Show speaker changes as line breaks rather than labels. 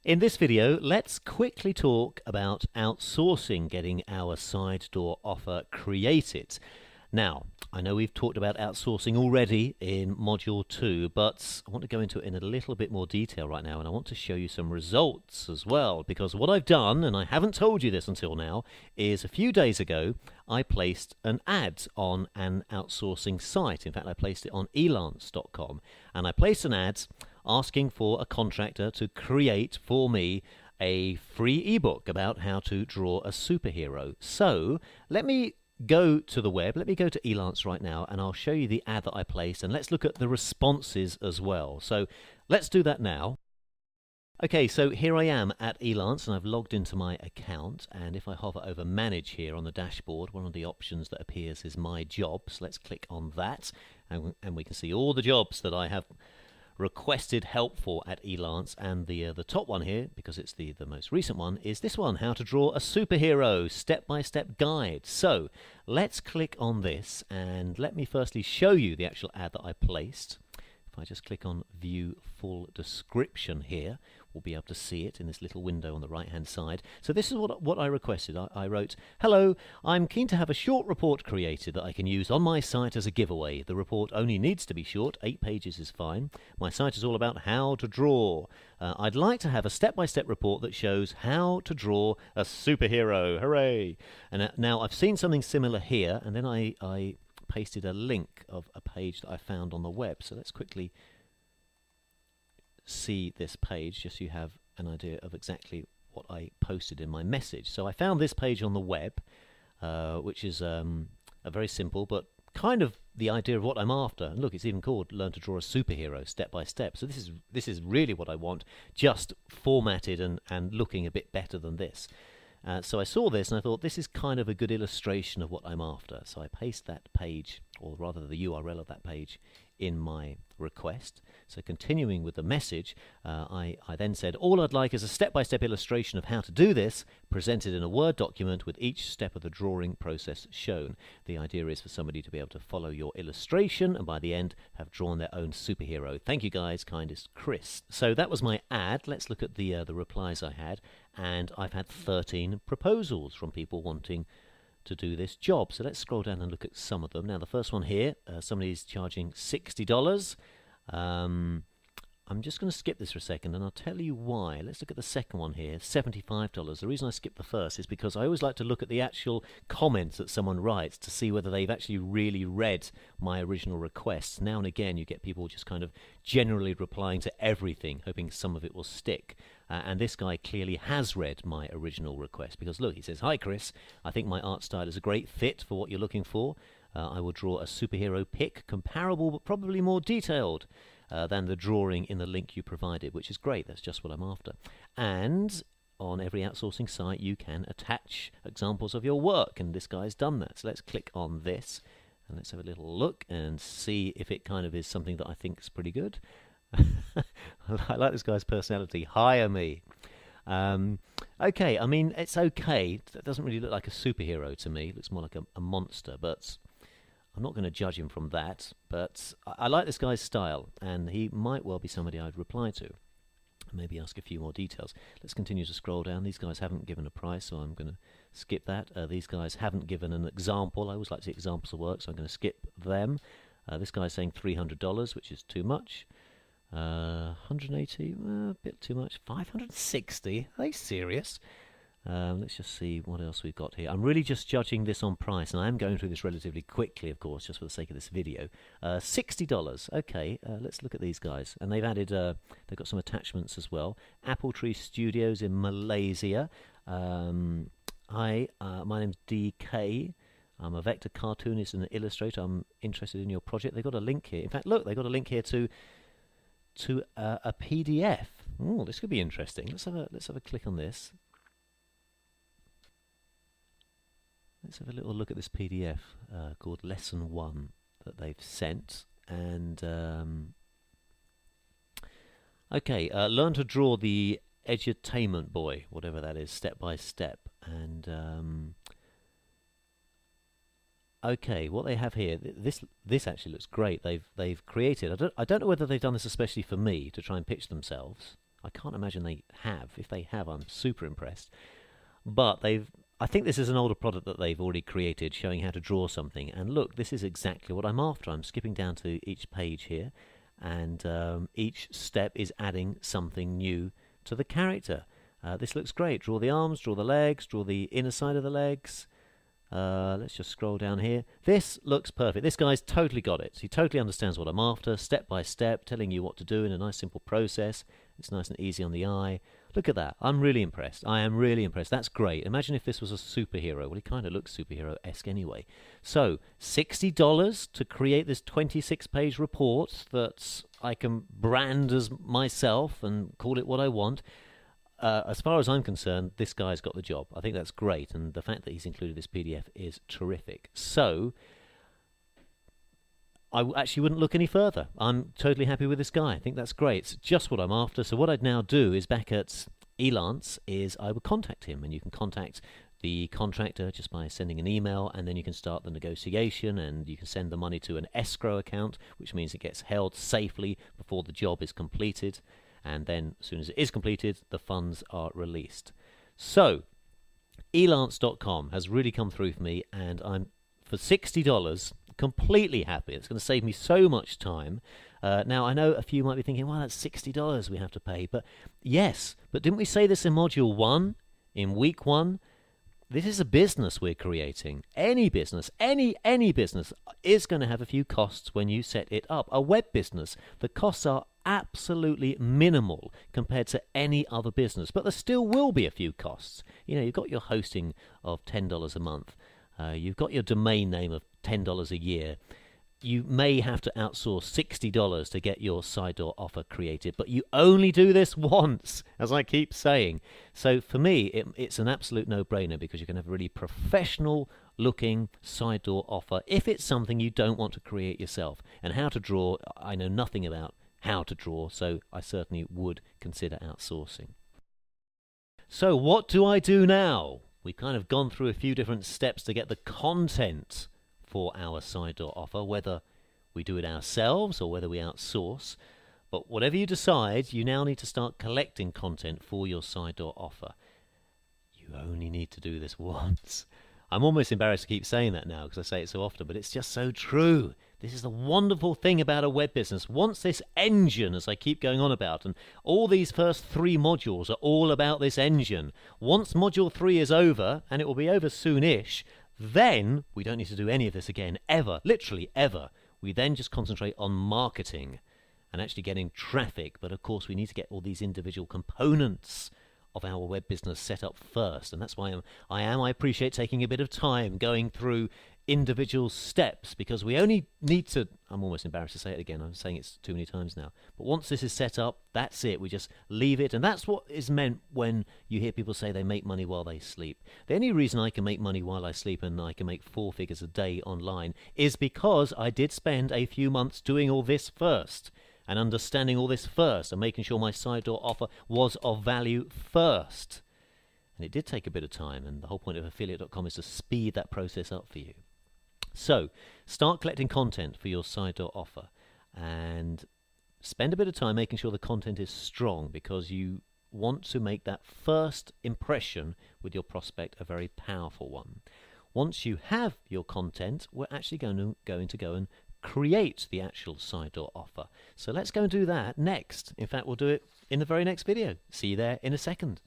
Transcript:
In this video, let's quickly talk about outsourcing, getting our side door offer created. Now, I know we've talked about outsourcing already in Module 2, but I want to go into it in a little bit more detail right now, and I want to show you some results as well, because what I've done, and I haven't told you this until now, is a few days ago, I placed an ad on an outsourcing site. In fact, I placed it on elance.com, and I placed an ad asking for a contractor to create for me a free ebook about how to draw a superhero. So let me go to the web, let me go to Elance right now, and I'll show you the ad that I placed, and let's look at the responses as well. So let's do that now. Okay, so here I am at Elance, and I've logged into my account, and if I hover over Manage here on the dashboard, one of the options that appears is My Jobs. Let's click on that, and we can see all the jobs that I have requested help for at Elance, and the top one here, because it's the most recent one, is this one, How to Draw a Superhero, Step-by-Step Guide. So let's click on this, and let me firstly show you the actual ad that I placed. If I just click on View Full Description here, we'll be able to see it in this little window on the right hand side. So this is what I requested. I wrote, "Hello, I'm keen to have a short report created that I can use on my site as a giveaway. The report only needs to be short, 8 pages is fine. My site is all about how to draw. I'd like to have a step-by-step report that shows how to draw a superhero. Hooray!" And now I've seen something similar here, and then I pasted a link of a page that I found on the web. So let's quickly see this page, just so you have an idea of exactly what I posted in my message. So I found this page on the web, which is a very simple but kind of the idea of what I'm after. And look, it's even called Learn to Draw a Superhero Step by Step. So this is really what I want, just formatted and looking a bit better than this. So I saw this and I thought this is kind of a good illustration of what I'm after. So I paste that page, or rather the URL of that page, in my request. So continuing with the message, I then said, all I'd like is a step-by-step illustration of how to do this, presented in a Word document with each step of the drawing process shown. The idea is for somebody to be able to follow your illustration and by the end have drawn their own superhero. Thank you guys, kindest Chris. So that was my ad. Let's look at the replies I had, and I've had 13 proposals from people wanting to do this job. So let's scroll down and look at some of them. Now the first one here, somebody's charging $60. I'm just going to skip this for a second and I'll tell you why. Let's look at the second one here, $75. The reason I skipped the first is because I always like to look at the actual comments that someone writes to see whether they've actually really read my original requests. Now and again you get people just kind of generally replying to everything, hoping some of it will stick. And this guy clearly has read my original request, because look, he says, "Hi Chris, I think my art style is a great fit for what you're looking for. I will draw a superhero pic, comparable but probably more detailed than the drawing in the link you provided," which is great. That's just what I'm after. And on every outsourcing site you can attach examples of your work, and this guy's done that. So let's click on this and let's have a little look and see if it kind of is something that I think is pretty good. I like this guy's personality. Hire me. Okay, I mean, it's okay. It doesn't really look like a superhero to me. It looks more like a monster, but I'm not going to judge him from that. But I like this guy's style, and he might well be somebody I'd reply to. Maybe ask a few more details. Let's continue to scroll down. These guys haven't given a price, so I'm going to skip that. These guys haven't given an example. I always like to see examples of work, so I'm going to skip them. This guy's saying $300, which is too much. 180, a bit too much. 560, are they serious? Let's just see what else we've got here. I'm really just judging this on price, and I am going through this relatively quickly, of course, just for the sake of this video. $60, okay, let's look at these guys. And they've added, they've got some attachments as well. Apple Tree Studios in Malaysia. Hi, my name's DK. I'm a vector cartoonist and an illustrator. I'm interested in your project. They've got a link here. In fact, look, they've got a link here to a PDF. Oh, this could be interesting. Let's have a click on this. Let's have a little look at this PDF called Lesson 1 that they've sent. And okay, learn to draw the edutainment boy, whatever that is, step by step. And okay, what they have here, this actually looks great. They've created. I don't know whether they've done this especially for me to try and pitch themselves. I can't imagine they have. If they have, I'm super impressed. But I think this is an older product that they've already created, showing how to draw something. And look, this is exactly what I'm after. I'm skipping down to each page here, and each step is adding something new to the character. This looks great. Draw the arms, draw the legs, draw the inner side of the legs. Let's just scroll down here. This looks perfect. This guy's totally got it. He totally understands what I'm after, step by step, telling you what to do in a nice simple process. It's nice and easy on the eye. Look at that. I'm really impressed. I am really impressed. That's great. Imagine if this was a superhero. Well, he kind of looks superhero-esque anyway. So, $60 to create this 26-page report that I can brand as myself and call it what I want. As far as I'm concerned, this guy's got the job. I think that's great, and the fact that he's included this PDF is terrific. So, I actually wouldn't look any further. I'm totally happy with this guy. I think that's great. It's just what I'm after. So what I'd now do is back at Elance is I would contact him, and you can contact the contractor just by sending an email, and then you can start the negotiation, and you can send the money to an escrow account, which means it gets held safely before the job is completed. And then, as soon as it is completed, the funds are released. So, elance.com has really come through for me, and I'm, for $60, completely happy. It's going to save me so much time. Now, I know a few might be thinking, well, that's $60 we have to pay. But yes, but didn't we say this in Module 1, in Week 1? This is a business we're creating. Any business, any business is going to have a few costs when you set it up. A web business, the costs are absolutely minimal compared to any other business, but there still will be a few costs. You know, you've got your hosting of $10 a month. You've got your domain name of $10 a year. You may have to outsource $60 to get your side door offer created, but you only do this once, as I keep saying. So for me, it's an absolute no-brainer, because you can have a really professional-looking side door offer if it's something you don't want to create yourself. And how to draw, I know nothing about how to draw, so I certainly would consider outsourcing. So what do I do now? We've kind of gone through a few different steps to get the content for our side door offer, whether we do it ourselves or whether we outsource. But whatever you decide, you now need to start collecting content for your side door offer. You only need to do this once. I'm almost embarrassed to keep saying that now because I say it so often, but it's just so true. This is the wonderful thing about a web business. Once this engine, as I keep going on about, and all these first 3 modules are all about this engine. Once module 3 is over, and it will be over soonish, then we don't need to do any of this again, ever, literally ever. We then just concentrate on marketing and actually getting traffic. But of course, we need to get all these individual components of our web business set up first. And that's why I appreciate taking a bit of time going through individual steps, because we only need to, I'm almost embarrassed to say it again, I'm saying it too many times now, but once this is set up, that's it. We just leave it, and that's what is meant when you hear people say they make money while they sleep. The only reason I can make money while I sleep and I can make 4 figures a day online is because I did spend a few months doing all this first and understanding all this first and making sure my side door offer was of value first. And it did take a bit of time, and the whole point of affiliate.com is to speed that process up for you. So, start collecting content for your side door offer and spend a bit of time making sure the content is strong, because you want to make that first impression with your prospect a very powerful one. Once you have your content, we're actually going to go and create the actual side door offer. So let's go and do that next. In fact, we'll do it in the very next video. See you there in a second.